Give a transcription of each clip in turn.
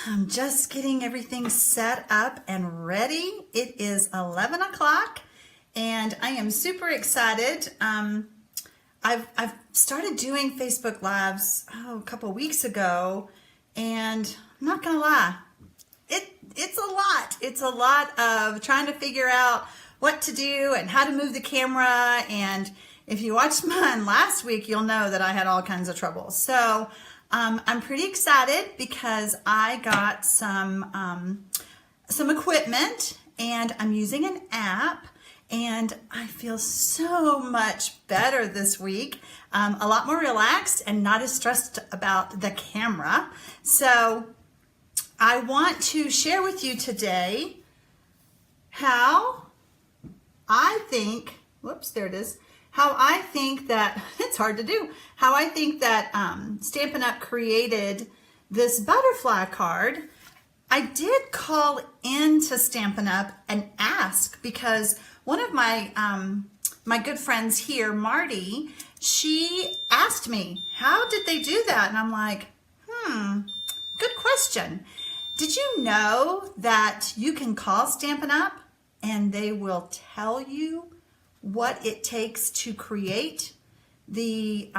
I'm just getting everything set up and ready. It is 11 o'clock and I am super excited. I've started doing Facebook Lives a couple weeks ago, and I'm not gonna lie, it's a lot. It's a lot of trying to figure out what to do and how to move the camera. And if you watched mine last week, you'll know that I had all kinds of trouble. So I'm pretty excited because I got some equipment and I'm using an app, and I feel so much better this week. A lot more relaxed and not as stressed about the camera. So I want to share with you today how I think, how I think that, it's hard to do, how I think that Stampin' Up! Created this butterfly card. I did call into Stampin' Up! And ask, because one of my my good friends here, Marty, she asked me, how did they do that? And I'm like, good question. Did you know that you can call Stampin' Up! And they will tell you what it takes to create the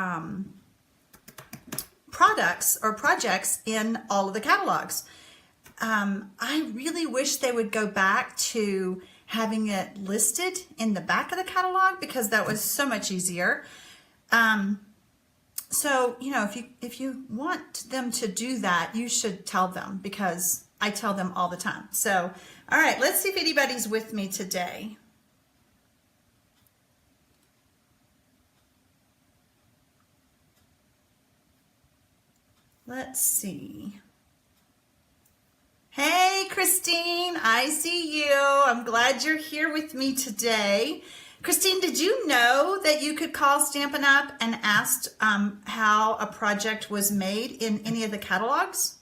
products or projects in all of the catalogs? I really wish they would go back to having it listed in the back of the catalog, because that was so much easier. So, you know, if you want them to do that, you should tell them, because I tell them all the time. So, all right, let's see if anybody's with me today. Let's see. Hey, Christine, I see you. I'm glad you're here with me today. Christine, did you know that you could call Stampin' Up! And ask how a project was made in any of the catalogs?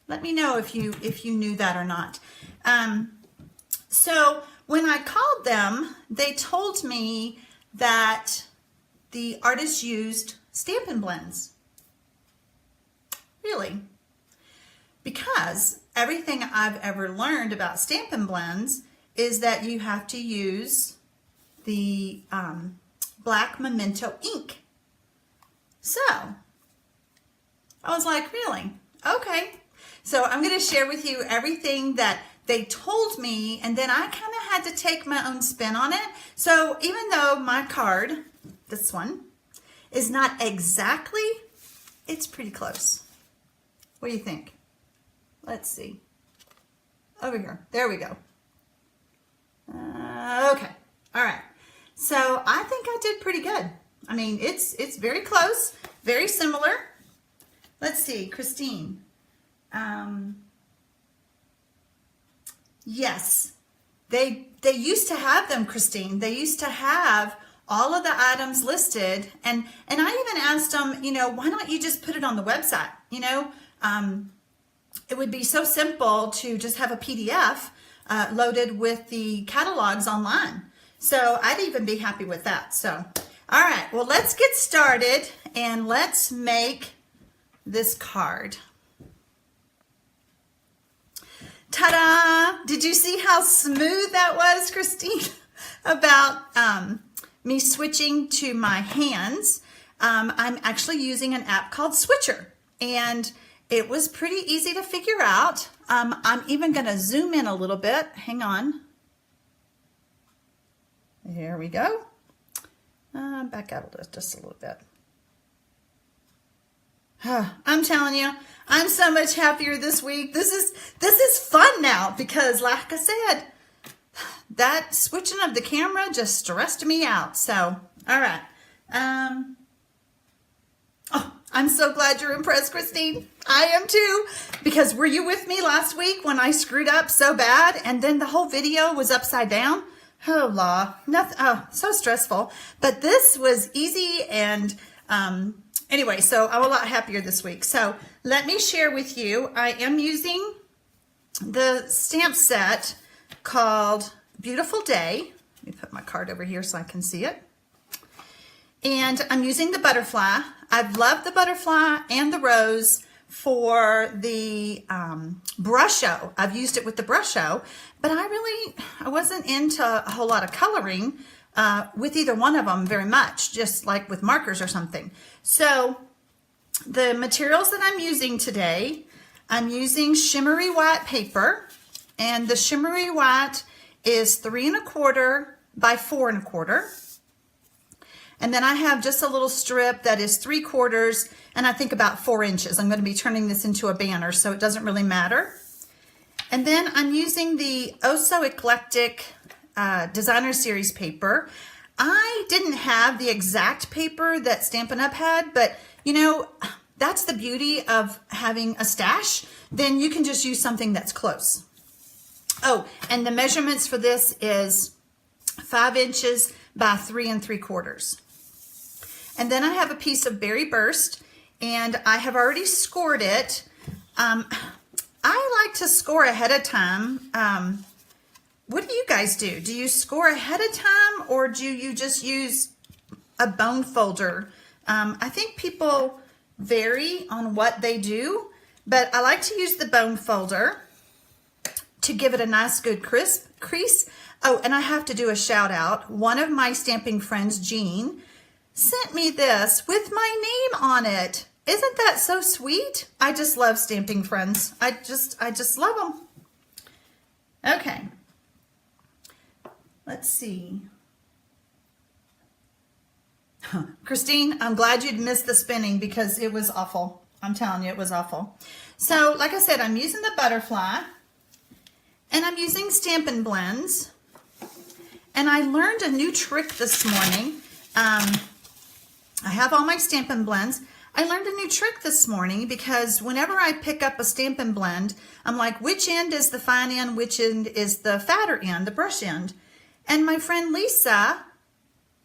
Let me know if you knew that or not. So when I called them, they told me that the artist used Stampin' Blends. Really? Because everything I've ever learned about Stampin' Blends is that you have to use the black memento ink. So I was like, really? Okay. So I'm going to share with you everything that they told me, and then I kind of had to take my own spin on it. So even though my card, this one, is not exactly, it's pretty close. What do you think? Let's see. Over here. There we go. Okay. All right. So I think I did pretty good. I mean, it's very close, very similar. Let's see, Christine. Yes, they used to have them, Christine. They used to have all of the items listed, and I even asked them, you know, why don't you just put it on the website? You know, it would be so simple to just have a PDF loaded with the catalogs online. So I'd even be happy with that. So, all right, well, let's get started and let's make this card. Ta-da! Did you see how smooth that was, Christine? About me switching to my hands. I'm actually using an app called Switcher, and it was pretty easy to figure out. I'm even going to zoom in a little bit. Hang on. Here we go. Back out just a little bit. I'm telling you, I'm so much happier this week. This is fun now, because like I said, that switching of the camera just stressed me out. So, all right. Oh, I'm so glad you're impressed, Christine. I am too, because were you with me last week when I screwed up so bad and then the whole video was upside down? Oh, law, nothing. Oh, so stressful. But this was easy, and anyway, so I'm a lot happier this week. So let me share with you. I am using the stamp set called Beautiful Day. Let me put my card over here so I can see it. And I'm using the butterfly. I've loved the butterfly and the rose for the Brusho. I've used it with the Brusho, but I wasn't into a whole lot of coloring with either one of them very much, just like with markers or something. So the materials that I'm using today, I'm using shimmery white paper, and the shimmery white is 3 1/4 by 4 1/4. And then I have just a little strip that is 3/4 and I think about 4 inches. I'm going to be turning this into a banner, so it doesn't really matter. And then I'm using the Oh So Eclectic Designer Series paper. I didn't have the exact paper that Stampin' Up! Had, but you know, that's the beauty of having a stash. Then you can just use something that's close. Oh, and the measurements for this is 5 inches by 3 3/4. And then I have a piece of Berry Burst, and I have already scored it. I like to score ahead of time. What do you guys do? Do you score ahead of time, or do you just use a bone folder? I think people vary on what they do, but I like to use the bone folder to give it a nice good crease. Oh, and I have to do a shout out. One of my stamping friends, Jean, sent me this with my name on it. Isn't that so sweet? I just love stamping friends. I just love them. Okay. Let's see. Christine, I'm glad you'd missed the spinning because it was awful. I'm telling you, it was awful. So, like I said, I'm using the butterfly, and I'm using Stampin' Blends. And I learned a new trick this morning. I have all my Stampin' Blends. I learned a new trick this morning because whenever I pick up a Stampin' Blend, I'm like, which end is the fine end, which end is the fatter end, the brush end? And my friend Lisa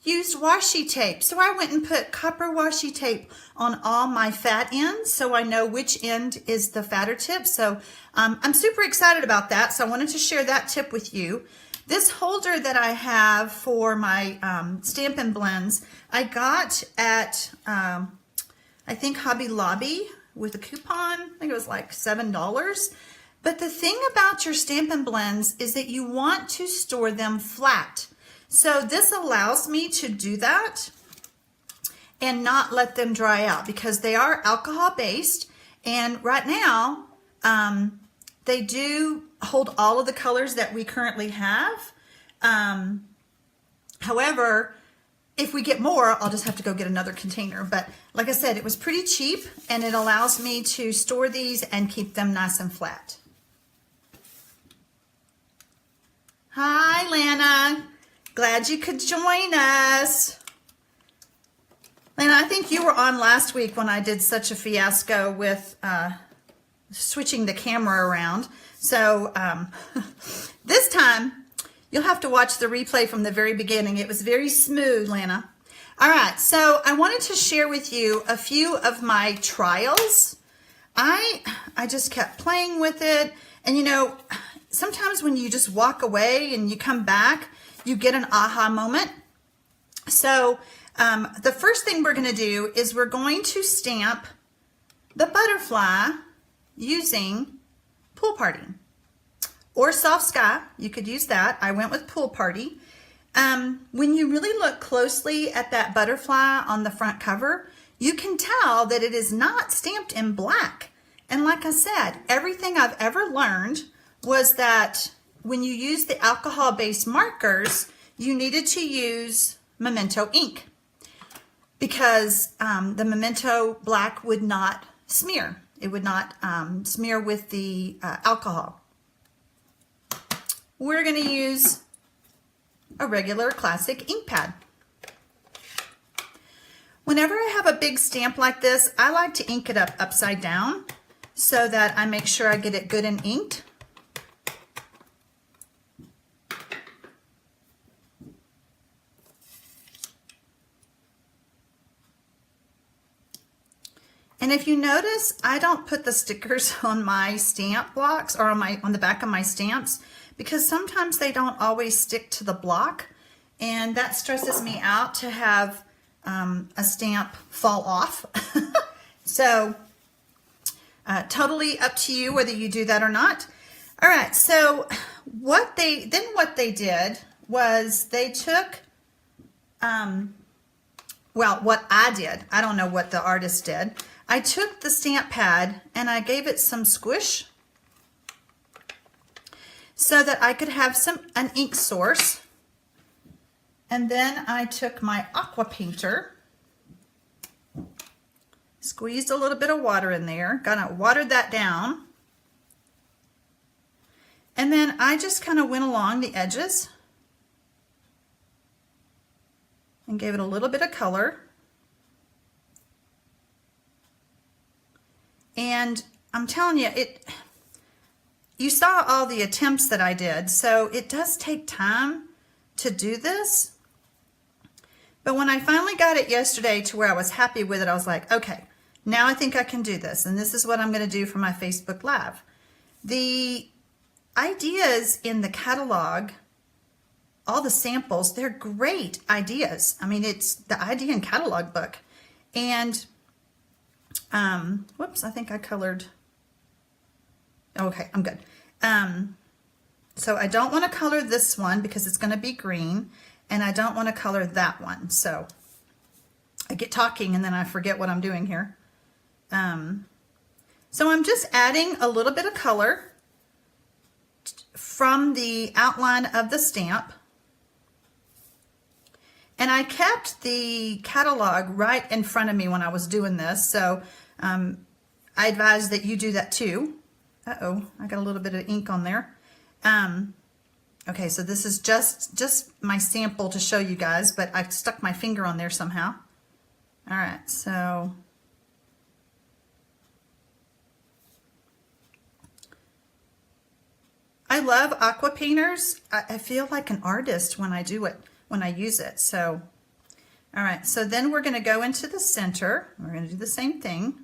used washi tape. So I went and put copper washi tape on all my fat ends so I know which end is the fatter tip. So I'm super excited about that. So I wanted to share that tip with you. This holder that I have for my Stampin' Blends, I got at, I think, Hobby Lobby with a coupon. I think it was like $7. But the thing about your Stampin' Blends is that you want to store them flat. So this allows me to do that and not let them dry out because they are alcohol based. And right now, they do hold all of the colors that we currently have. However, if we get more, I'll just have to go get another container. But like I said, it was pretty cheap and it allows me to store these and keep them nice and flat. Hi, Lana. Glad you could join us. Lana, I think you were on last week when I did such a fiasco with switching the camera around. So this time, you'll have to watch the replay from the very beginning. It was very smooth, Lana. All right, so I wanted to share with you a few of my trials. I just kept playing with it. And you know, sometimes when you just walk away and you come back, you get an aha moment. So the first thing we're going to do is we're going to stamp the butterfly using Pool Party or Soft Sky. You could use that. I went with Pool Party. When you really look closely at that butterfly on the front cover, you can tell that it is not stamped in black. And like I said, everything I've ever learned was that when you use the alcohol-based markers, you needed to use Memento ink because the Memento black would not smear. It would not smear with the alcohol. We're going to use a regular classic ink pad. Whenever I have a big stamp like this, I like to ink it up upside down so that I make sure I get it good and inked. And if you notice, I don't put the stickers on my stamp blocks or on the back of my stamps because sometimes they don't always stick to the block, and that stresses me out to have a stamp fall off. So Totally up to you whether you do that or not. All right, so what they did was they took, well, what I did, I don't know what the artist did. I took the stamp pad and I gave it some squish so that I could have an ink source. And then I took my aqua painter, squeezed a little bit of water in there, kind of watered that down. And then I just kind of went along the edges and gave it a little bit of color. And I'm telling you, you saw all the attempts that I did, so it does take time to do this. But when I finally got it yesterday to where I was happy with it, I was like, okay, now I think I can do this. And this is what I'm going to do for my Facebook Live. The ideas in the catalog, all the samples, they're great ideas. I mean, it's the idea and catalog book. And, whoops, I think I colored. Okay, I'm good. So I don't want to color this one because it's going to be green, and I don't want to color that one. So I get talking and then I forget what I'm doing here. So I'm just adding a little bit of color from the outline of the stamp. And I kept the catalog right in front of me when I was doing this. So I advise that you do that too. Uh-oh, I got a little bit of ink on there. Okay, so this is just my sample to show you guys, but I stuck my finger on there somehow. All right, so I love aqua painters. I feel like an artist when I do it, when I use it. So, all right, so then we're going to go into the center. We're going to do the same thing.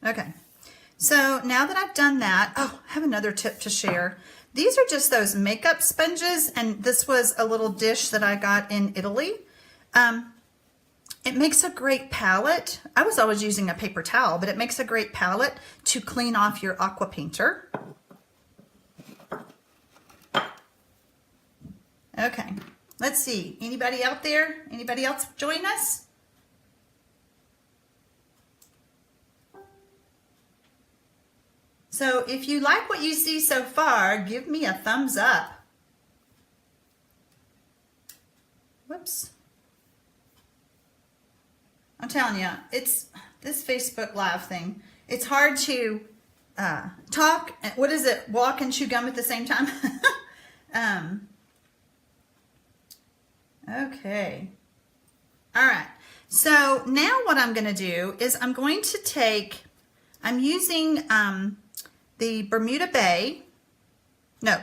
Okay, so now that I've done that, oh, I have another tip to share. These are just those makeup sponges, and this was a little dish that I got in Italy. It makes a great palette. I was always using a paper towel, but it makes a great palette to clean off your aqua painter. Okay, let's see. Anybody out there? Anybody else join us? So if you like what you see so far, give me a thumbs up. Whoops. I'm telling you, it's this Facebook Live thing. It's hard to talk. What is it? Walk and chew gum at the same time? Okay. All right. So now what I'm going to do is I'm going to take, I'm using the Bermuda Bay, no,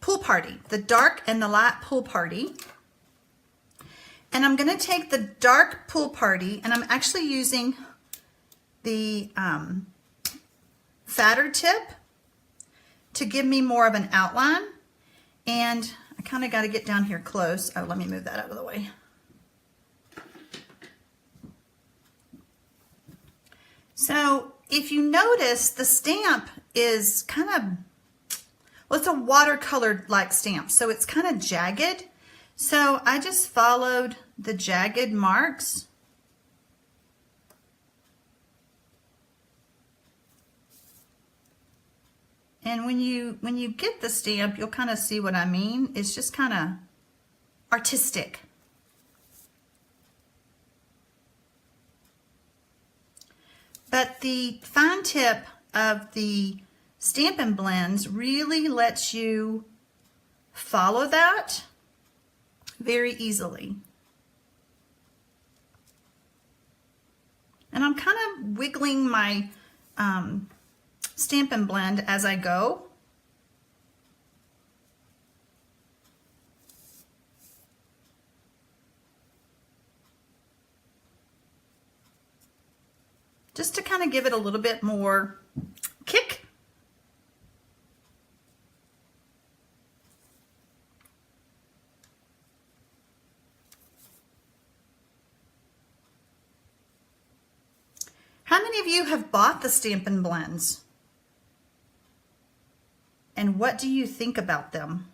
Pool Party, the dark and the light Pool Party. And I'm going to take the dark Pool Party, and I'm actually using the fatter tip to give me more of an outline. And I kind of got to get down here close. Oh, let me move that out of the way. So if you notice, the stamp is kind of, well, it's a watercolored like stamp, so it's kind of jagged. So I just followed the jagged marks. And when you get the stamp, you'll kind of see what I mean. It's just kind of artistic. But the fine tip of the Stampin' Blends really lets you follow that very easily. And I'm kind of wiggling my Stampin' Blend as I go. Just to kind of give it a little bit more kick. How many of you have bought the Stampin' Blends? And what do you think about them?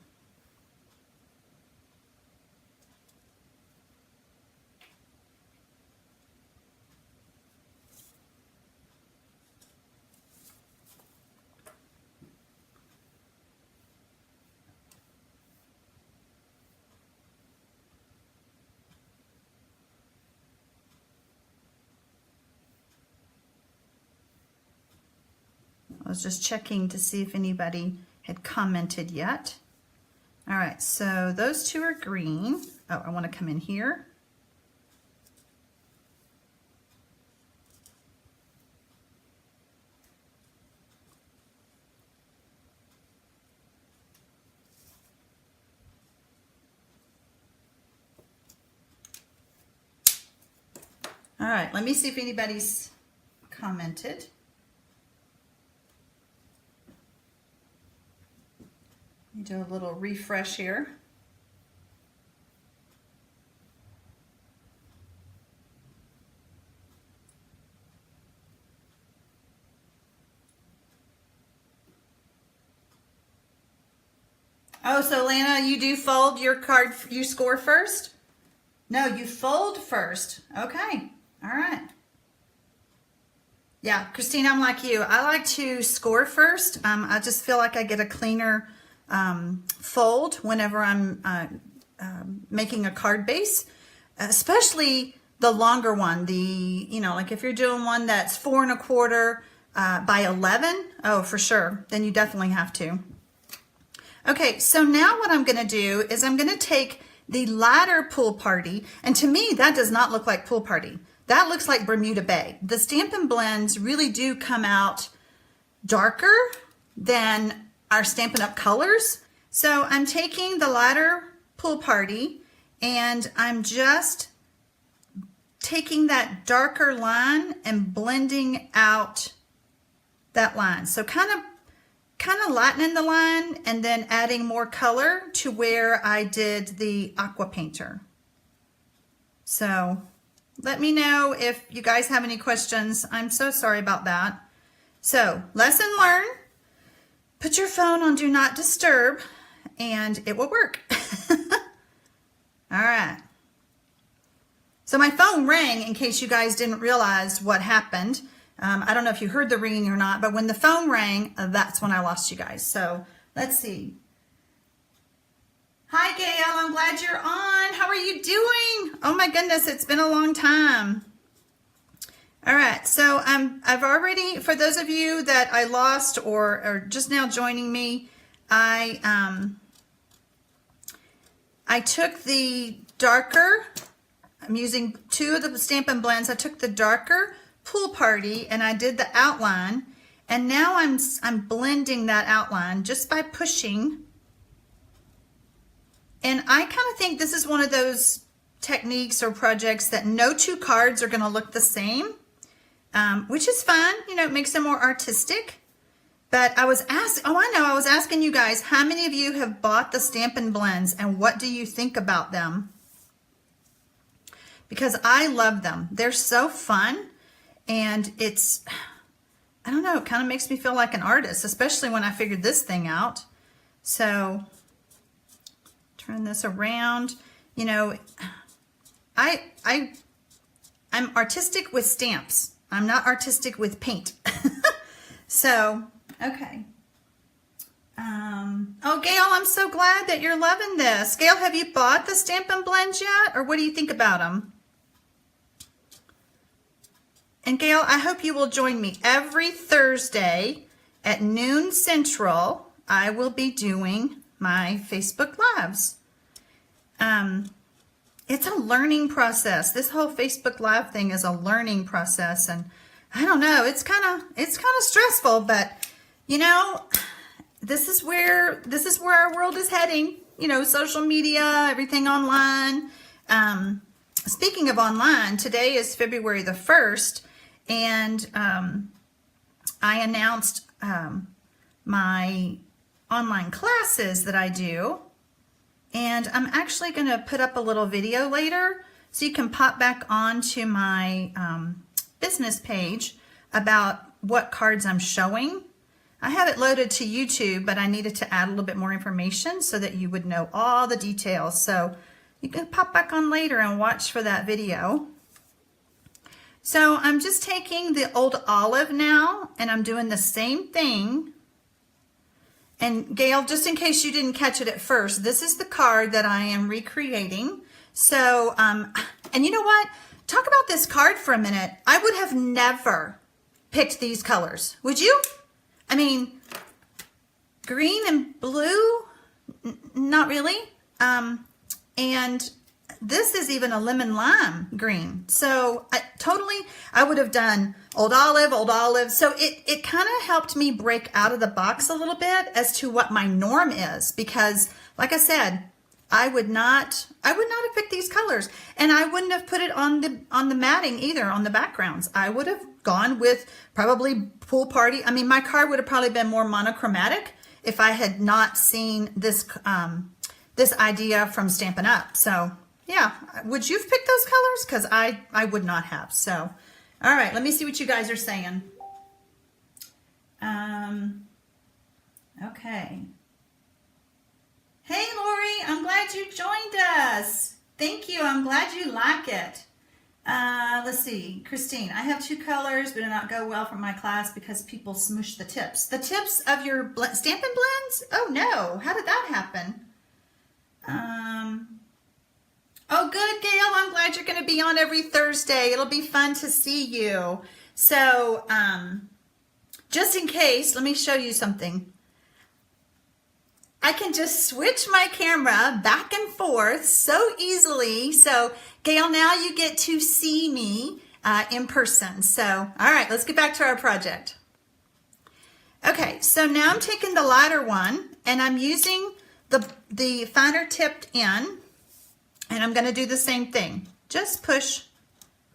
I was just checking to see if anybody had commented yet. All right, so those two are green. Oh, I want to come in here. All right, let me see if anybody's commented. Let me do a little refresh here. Oh, so Lana, you do fold your card, you score first? No, you fold first. Okay, all right. Yeah, Christine, I'm like you. I like to score first. I just feel like I get a cleaner fold whenever I'm making a card base, especially the longer one. Like if you're doing one that's 4 1/4 by 11, oh, for sure. Then you definitely have to. Okay, so now what I'm going to do is I'm going to take the lighter Pool Party, and to me that does not look like Pool Party. That looks like Bermuda Bay. The Stampin' Blends really do come out darker than our Stampin' Up colors. So I'm taking the lighter Pool Party and I'm just taking that darker line and blending out that line. So kind of lightening the line and then adding more color to where I did the aqua painter. So let me know if you guys have any questions. I'm so sorry about that. So lesson learned, put your phone on do not disturb and it will work. All right. So my phone rang in case you guys didn't realize what happened. I don't know if you heard the ringing or not, but when the phone rang, that's when I lost you guys. So let's see. Hi, Gail. I'm glad you're on. How are you doing? Oh my goodness, it's been a long time. All right, so I've already, for those of you that I lost or are just now joining me, I took the darker, I'm using 2 of the Stampin' Blends. I took the darker Pool Party and I did the outline, and now I'm blending that outline just by pushing. And I kind of think this is one of those techniques or projects that no 2 cards are going to look the same, which is fun. You know, it makes them more artistic. But I was asking you guys, how many of you have bought the Stampin' Blends and what do you think about them? Because I love them. They're so fun, and it's, I don't know, it kind of makes me feel like an artist, especially when I figured this thing out. So turn this around. You know, I'm artistic with stamps. I'm not artistic with paint. So, okay. Oh, Gail, I'm so glad that you're loving this. Gail, have you bought the Stampin' Blends yet? Or what do you think about them? And Gail, I hope you will join me every Thursday at noon Central. I will be doing my Facebook Lives. It's a learning process. This whole Facebook Live thing is a learning process, and I don't know, it's kind of stressful, but you know, this is where our world is heading. You know, social media, everything online. Speaking of online, today is February the 1st, and I announced my online classes that I do, and I'm actually going to put up a little video later so you can pop back onto my business page about what cards I'm showing. I have it loaded to YouTube, but I needed to add a little bit more information so that you would know all the details. So you can pop back on later and watch for that video. So I'm just taking the old olive now, and I'm doing the same thing. And Gail, just in case you didn't catch it at first, this is the card that I am recreating. So, and you know what? Talk about this card for a minute. I would have never picked these colors. Would you? I mean, green and blue, not really. And this is even a lemon lime green. So I would have done old olive. So it kind of helped me break out of the box a little bit as to what my norm is, because like I said, I would not have picked these colors, and I wouldn't have put it on the matting either, on the backgrounds. I would have gone with probably pool party. I mean, my card would have probably been more monochromatic if I had not seen this this idea from Stampin' Up. So yeah, would you have picked those colors? Because I would not have. So, all right, let me see what you guys are saying. Okay. Hey, Lori, I'm glad you joined us. Thank you. I'm glad you like it. Let's see. Christine, I have two colors, but do not go well for my class because people smush the tips. The tips of your Stampin' blends? Oh, no. How did that happen? Oh, good, Gail. I'm glad you're going to be on every Thursday. It'll be fun to see you. So, just in case, let me show you something. I can just switch my camera back and forth so easily. So, Gail, now you get to see me in person. So, all right, let's get back to our project. Okay, so now I'm taking the lighter one, and I'm using the finer tipped end, and I'm going to do the same thing. Just push,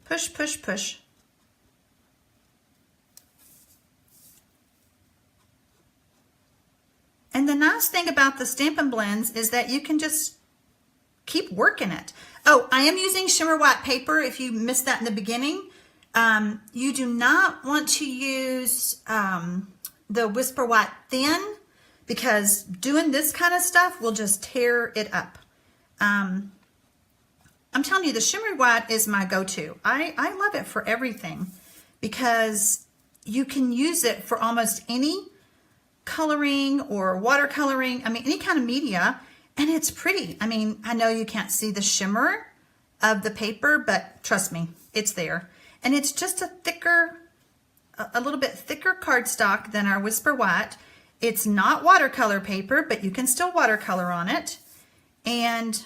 push, push, push. And the nice thing about the Stampin' Blends is that you can just keep working it. Oh, I am using shimmer white paper. If you missed that in the beginning, you do not want to use the Whisper White Thin, because doing this kind of stuff will just tear it up. I'm telling you, the shimmery white is my go-to. I love it for everything because you can use it for almost any coloring or watercoloring. I mean, any kind of media, and it's pretty. I mean, I know you can't see the shimmer of the paper, but trust me, it's there. And it's just a little bit thicker cardstock than our Whisper White. It's not watercolor paper, but you can still watercolor on it. And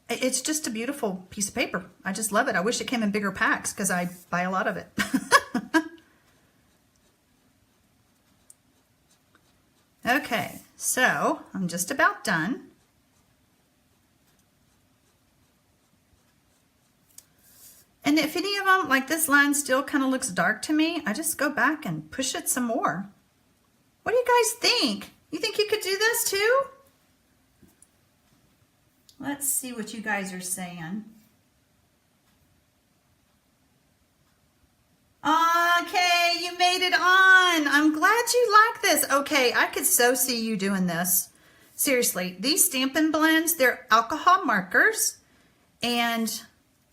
it's just a beautiful piece of paper. I just love it. I wish it came in bigger packs because I buy a lot of it. Okay, so I'm just about done. And if any of them, like this line still kind of looks dark to me, I just go back and push it some more. What do you guys think? You think you could do this too? Let's see what you guys are saying. Okay, you made it on. I'm glad you like this. Okay, I could so see you doing this. Seriously, these Stampin' Blends, they're alcohol markers, and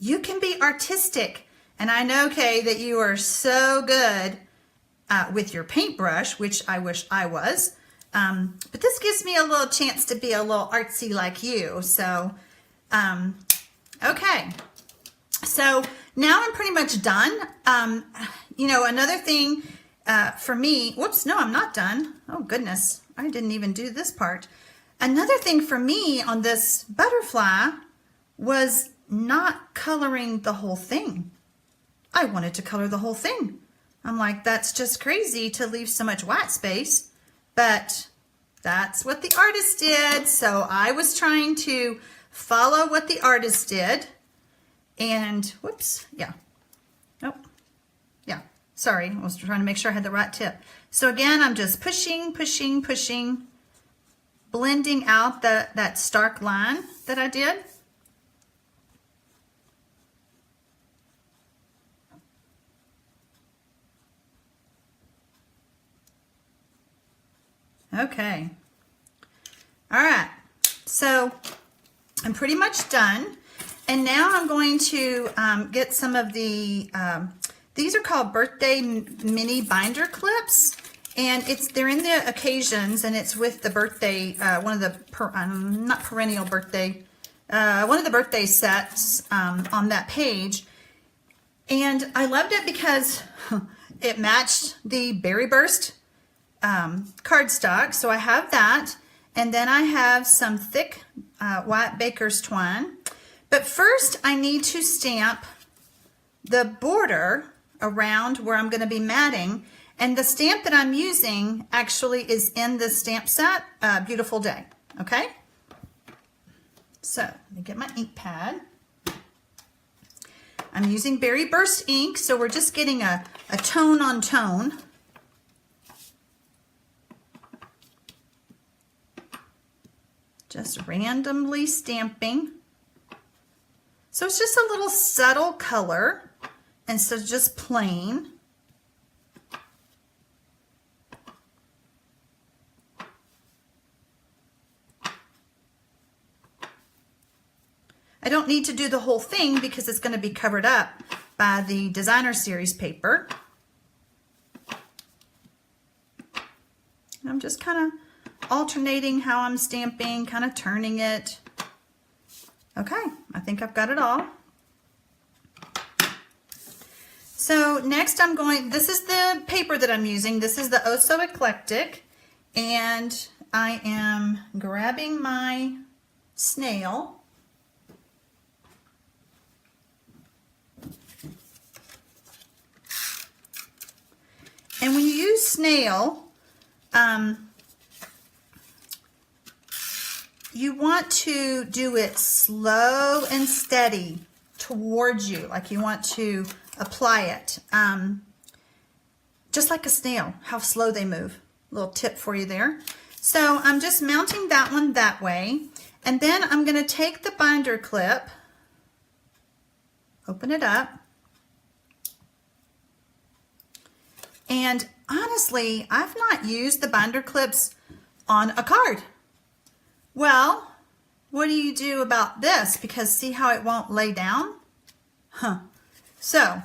you can be artistic. And I know, Kay, that you are so good with your paintbrush, which I wish I was. But this gives me a little chance to be a little artsy like you. So, okay. So now I'm pretty much done. You know, another thing for me, whoops, no, I'm not done. Oh goodness, I didn't even do this part. Another thing for me on this butterfly was not coloring the whole thing. I wanted to color the whole thing. I'm like, that's just crazy to leave so much white space, but that's what the artist did. So I was trying to follow what the artist did. And whoops, yeah. Nope. Yeah. Sorry, I was trying to make sure I had the right tip. So again, I'm just pushing, pushing, pushing, blending out that stark line that I did. Okay. All right. So I'm pretty much done. And now I'm going to get some of the, these are called birthday mini binder clips. And they're in the occasions, and it's with the birthday, one of the, not perennial birthday, one of the birthday sets on that page. And I loved it because it matched the Berry Burst cardstock. So I have that. And then I have some thick white baker's twine. But first I need to stamp the border around where I'm going to be matting. And the stamp that I'm using actually is in the stamp set, Beautiful Day. Okay? So let me get my ink pad. I'm using Berry Burst ink, so we're just getting a tone on tone. Just randomly stamping. So it's just a little subtle color, and so just plain. I don't need to do the whole thing because it's going to be covered up by the Designer Series paper. I'm just kind of alternating how I'm stamping, kind of turning it. Okay, I think I've got it all. So next I'm going, this is the paper that I'm using. This is the Oh So Eclectic, and I am grabbing my snail. And when you use snail, you want to do it slow and steady towards you, like you want to apply it. Just like a snail, how slow they move. Little tip for you there. So I'm just mounting that one that way. And then I'm going to take the binder clip, open it up. And honestly, I've not used the binder clips on a card. Well, what do you do about this? Because see how it won't lay down? So,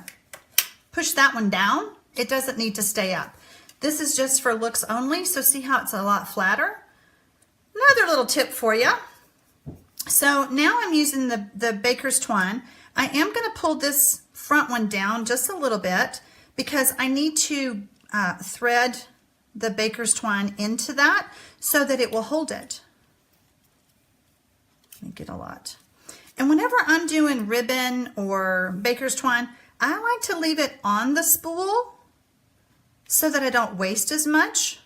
push that one down. It doesn't need to stay up. This is just for looks only, so see how it's a lot flatter? Another little tip for you. So now I'm using the baker's twine. I am going to pull this front one down just a little bit because I need to thread the baker's twine into that so that it will hold it. Let me get a lot. And whenever I'm doing ribbon or baker's twine, I like to leave it on the spool so that I don't waste as much.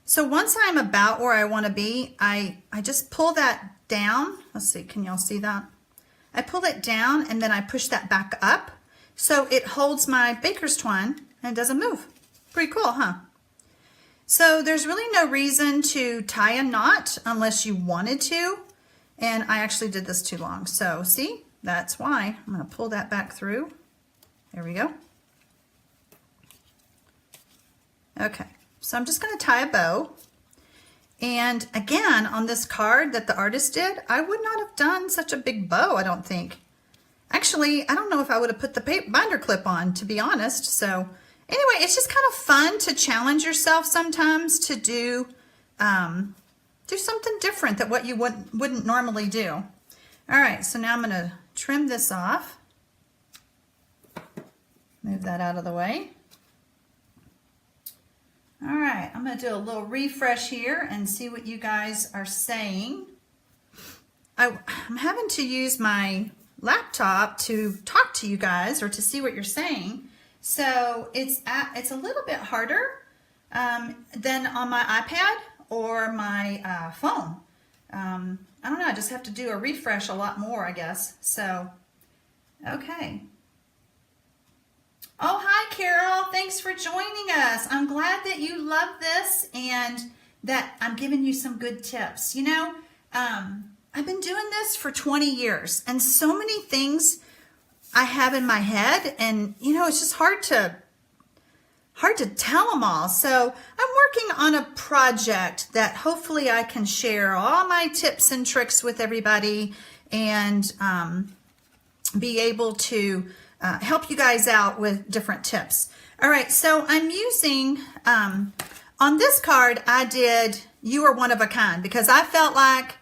So once I'm about where I want to be, I just pull that down. Let's see, can y'all see that? I pull it down and then I push that back up so it holds my baker's twine and it doesn't move. Pretty cool, huh? So there's really no reason to tie a knot unless you wanted to. And I actually did this too long. So see, that's why. I'm going to pull that back through. There we go. Okay, so I'm just going to tie a bow. And again, on this card that the artist did, I would not have done such a big bow, I don't think. Actually, I don't know if I would have put the binder clip on, to be honest. So anyway, it's just kind of fun to challenge yourself sometimes to do something different than what you wouldn't normally do. All right, so now I'm going to trim this off. Move that out of the way. All right, I'm going to do a little refresh here and see what you guys are saying. I'm having to use my laptop to talk to you guys or to see what you're saying. So it's a little bit harder than on my iPad or my phone. I don't know, I just have to do a refresh a lot more, I guess. So, okay. Oh, hi, Carol. Thanks for joining us. I'm glad that you love this and that I'm giving you some good tips. You know, I've been doing this for 20 years and so many things I have in my head, and, you know, it's just hard hard to tell them all. So I'm working on a project that hopefully I can share all my tips and tricks with everybody and be able to help you guys out with different tips. All right, so I'm using, on this card, I did You Are One of a Kind because I felt like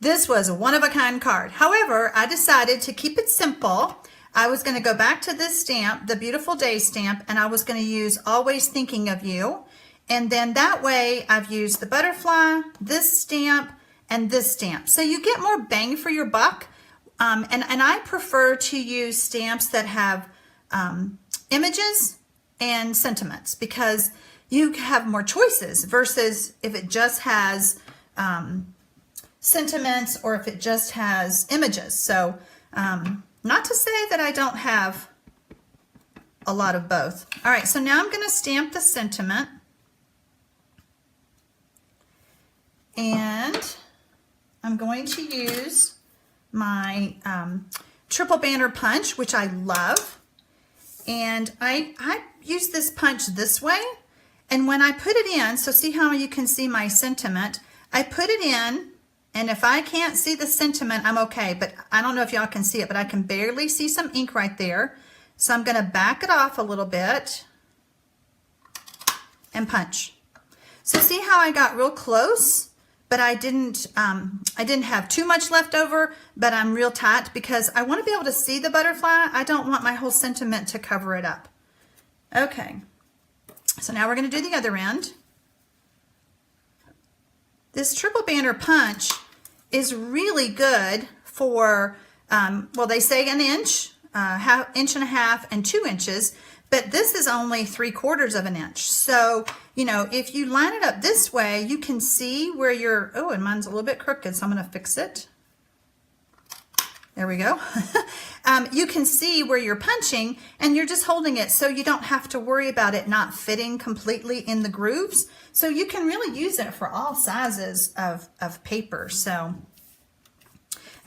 this was a one-of-a-kind card. However, I decided to keep it simple. I was going to go back to this stamp, the Beautiful Day stamp, and I was going to use Always Thinking of You. And then that way I've used the butterfly, this stamp, and this stamp. So you get more bang for your buck. And I prefer to use stamps that have images and sentiments because you have more choices versus if it just has sentiments or if it just has images. So not to say that I don't have a lot of both. All right, so now I'm going to stamp the sentiment. And I'm going to use my triple banner punch, which I love. And I use this punch this way. And when I put it in, so see how you can see my sentiment, I put it in. And if I can't see the sentiment, I'm okay. But I don't know if y'all can see it, but I can barely see some ink right there. So I'm going to back it off a little bit and punch. So see how I got real close, but I didn't have too much left over, but I'm real tight because I want to be able to see the butterfly. I don't want my whole sentiment to cover it up. Okay. So now we're going to do the other end. This triple banner punch is really good for, well, they say an inch, inch and a half, and 2 inches, but this is only 3/4 of an inch. So, you know, if you line it up this way, you can see where you're, oh, and mine's a little bit crooked, so I'm going to fix it. There we go. You can see where you're punching and you're just holding it so you don't have to worry about it not fitting completely in the grooves. So you can really use it for all sizes of paper. So,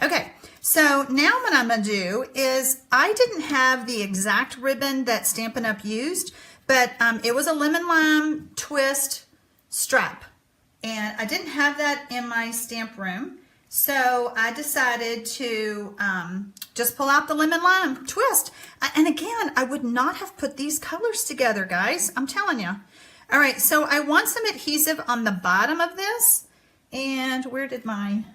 okay. So now what I'm going to do is I didn't have the exact ribbon that Stampin' Up! Used, but it was a lemon lime twist strap. And I didn't have that in my stamp room. So I decided to just pull out the lemon lime twist. And again, I would not have put these colors together, guys. I'm telling you. All right, so I want some adhesive on the bottom of this. And where did my...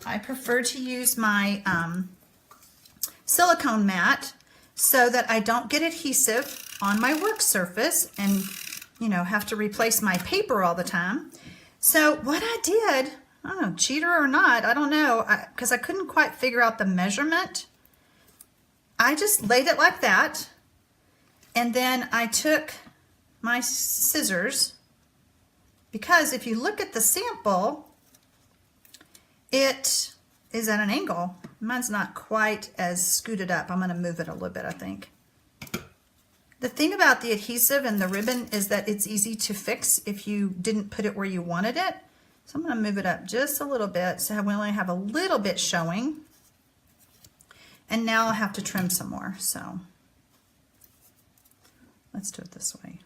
I prefer to use my silicone mat so that I don't get adhesive on my work surface and, you know, have to replace my paper all the time. So what I did, I don't know, cheater or not, I don't know, because I couldn't quite figure out the measurement. I just laid it like that, and then I took my scissors, because if you look at the sample, it is at an angle. Mine's not quite as scooted up. I'm going to move it a little bit, I think. The thing about the adhesive and the ribbon is that it's easy to fix if you didn't put it where you wanted it. So I'm going to move it up just a little bit so we only have a little bit showing. And now I'll have to trim some more. So let's do it this way.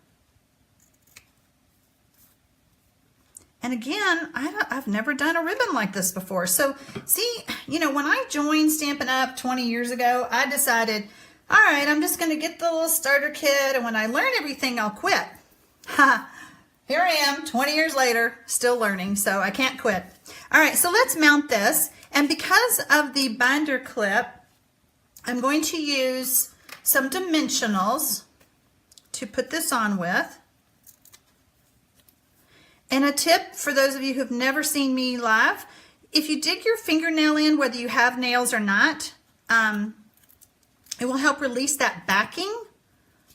And again, I've never done a ribbon like this before. So see, you know, when I joined Stampin' Up! 20 years ago, I decided, all right, I'm just going to get the little starter kit, and when I learn everything, I'll quit. Ha! Here I am, 20 years later, still learning, so I can't quit. All right, so let's mount this. And because of the binder clip, I'm going to use some dimensionals to put this on with. And a tip for those of you who've never seen me live, if you dig your fingernail in, whether you have nails or not, it will help release that backing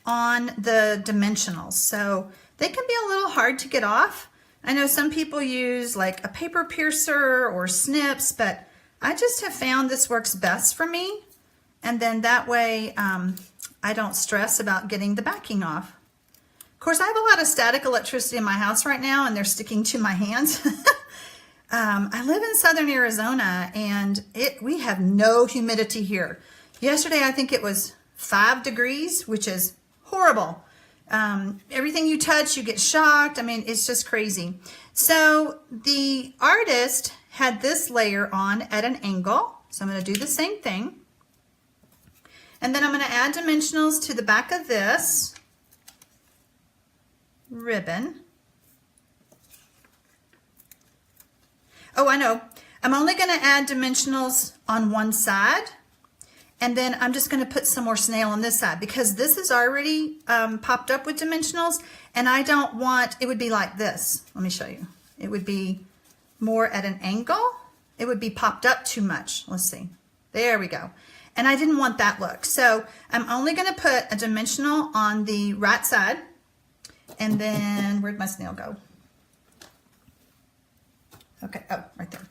on the dimensionals. So they can be a little hard to get off. I know some people use like a paper piercer or snips, but I just have found this works best for me. And then that way I don't stress about getting the backing off. Of course, I have a lot of static electricity in my house right now, and they're sticking to my hands. I live in southern Arizona, and we have no humidity here. Yesterday, I think it was 5 degrees, which is horrible. Everything you touch, you get shocked. I mean, it's just crazy. So the artist had this layer on at an angle. So I'm going to do the same thing. And then I'm going to add dimensionals to the back of this ribbon. Oh, I know. I'm only going to add dimensionals on one side. And then I'm just going to put some more snail on this side because this is already popped up with dimensionals. And I don't want, it would be like this. Let me show you. It would be more at an angle. It would be popped up too much. Let's see. There we go. And I didn't want that look. So I'm only going to put a dimensional on the right side. And then, where'd my snail go? Okay, oh, right there.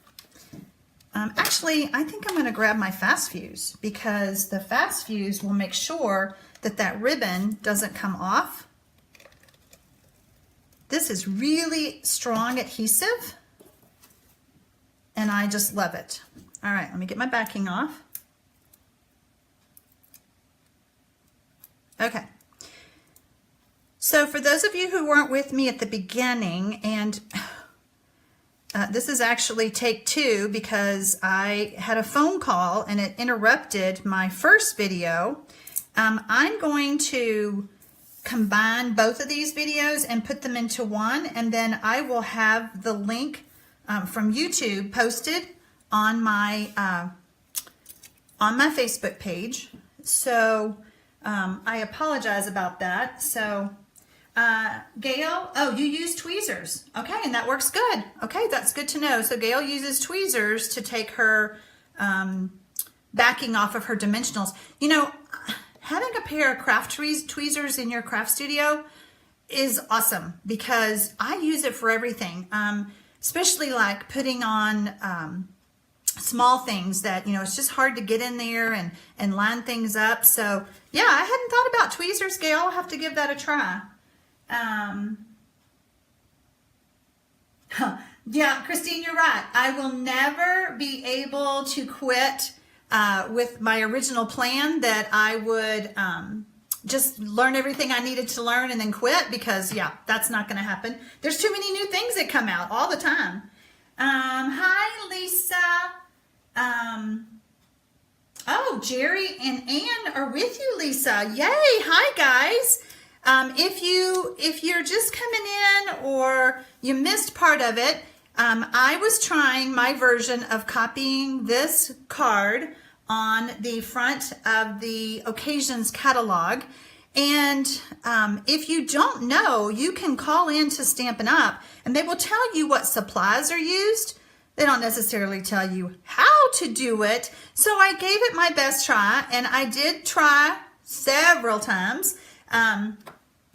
Actually, I think I'm going to grab my fast fuse because the fast fuse will make sure that that ribbon doesn't come off. This is really strong adhesive, and I just love it. All right, let me get my backing off. Okay. So for those of you who weren't with me at the beginning, and this is actually take 2 because I had a phone call and it interrupted my first video. I'm going to combine both of these videos and put them into one, and then I will have the link from YouTube posted on my Facebook page. So I apologize about that. So Gail, oh, you use tweezers. Okay, and that works good. Okay, that's good to know. So Gail uses tweezers to take her backing off of her dimensionals. You know, having a pair of craft tweezers in your craft studio is awesome because I use it for everything, especially like putting on small things that, you know, it's just hard to get in there and line things up. So yeah, I hadn't thought about tweezers, Gail. I'll have to give that a try. Yeah, Christine, you're right. I will never be able to quit with my original plan that I would just learn everything I needed to learn and then quit because, yeah, that's not going to happen. There's too many new things that come out all the time. Hi, Lisa. Oh, Jerry and Ann are with you, Lisa. Yay. Hi, guys. If you're just coming in or you missed part of it, I was trying my version of copying this card on the front of the Occasions catalog. And if you don't know, you can call in to Stampin' Up and they will tell you what supplies are used. They don't necessarily tell you how to do it. So I gave it my best try, and I did try several times.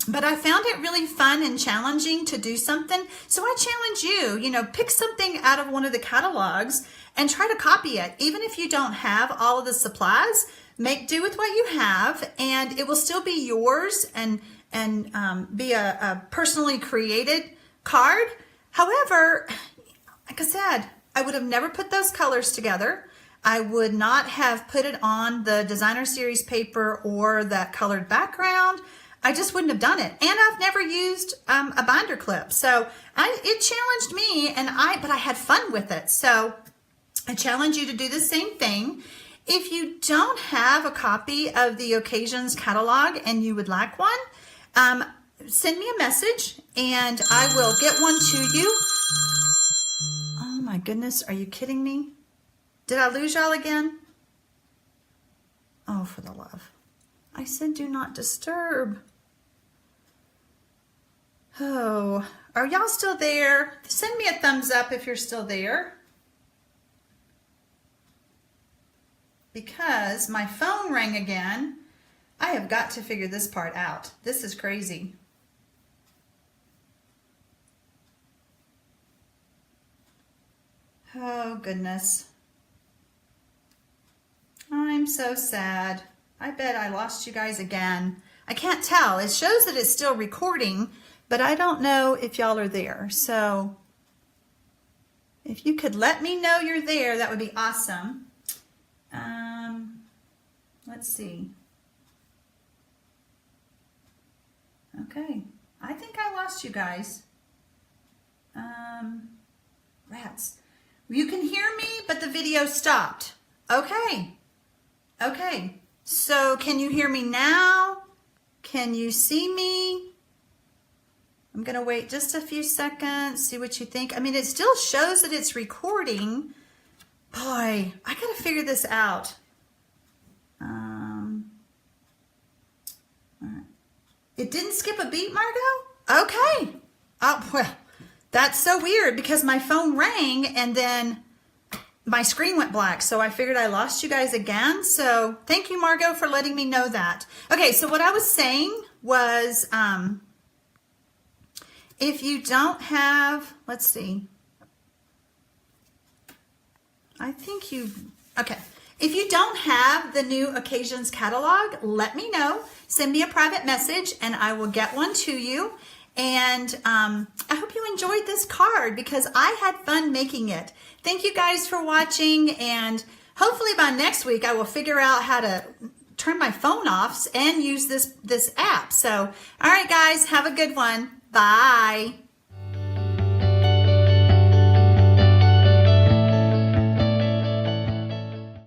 But I found it really fun and challenging to do something. So I challenge you, you know, pick something out of one of the catalogs and try to copy it. Even if you don't have all of the supplies, make do with what you have, and it will still be yours and be a personally created card. However, like I said, I would have never put those colors together. I would not have put it on the designer series paper or that colored background. I just wouldn't have done it. And I've never used a binder clip. So it challenged me, but I had fun with it. So I challenge you to do the same thing. If you don't have a copy of the Occasions catalog and you would like one, send me a message and I will get one to you. Oh my goodness, are you kidding me? Did I lose y'all again? Oh, for the love. I said do not disturb. Oh, are y'all still there? Send me a thumbs up if you're still there. Because my phone rang again. I have got to figure this part out. This is crazy. Oh, goodness. I'm so sad. I bet I lost you guys again. I can't tell. It shows that it's still recording, but I don't know if y'all are there. So if you could let me know you're there, that would be awesome. Let's see. Okay, I think I lost you guys. Rats. You can hear me, but the video stopped. Okay. Okay. So can you hear me now? Can you see me? I'm going to wait just a few seconds, see what you think. I mean, it still shows that it's recording. Boy, I got to figure this out. It didn't skip a beat, Margot? Okay. Oh, well, that's so weird because my phone rang and then my screen went black. So I figured I lost you guys again. So thank you, Margot, for letting me know that. Okay, so what I was saying was if you don't have, let's see. I think okay. If you don't have the new occasions catalog, let me know. Send me a private message and I will get one to you. And I hope you enjoyed this card because I had fun making it. Thank you guys for watching, and hopefully by next week I will figure out how to turn my phone off and use this app. So, all right guys, have a good one. Bye.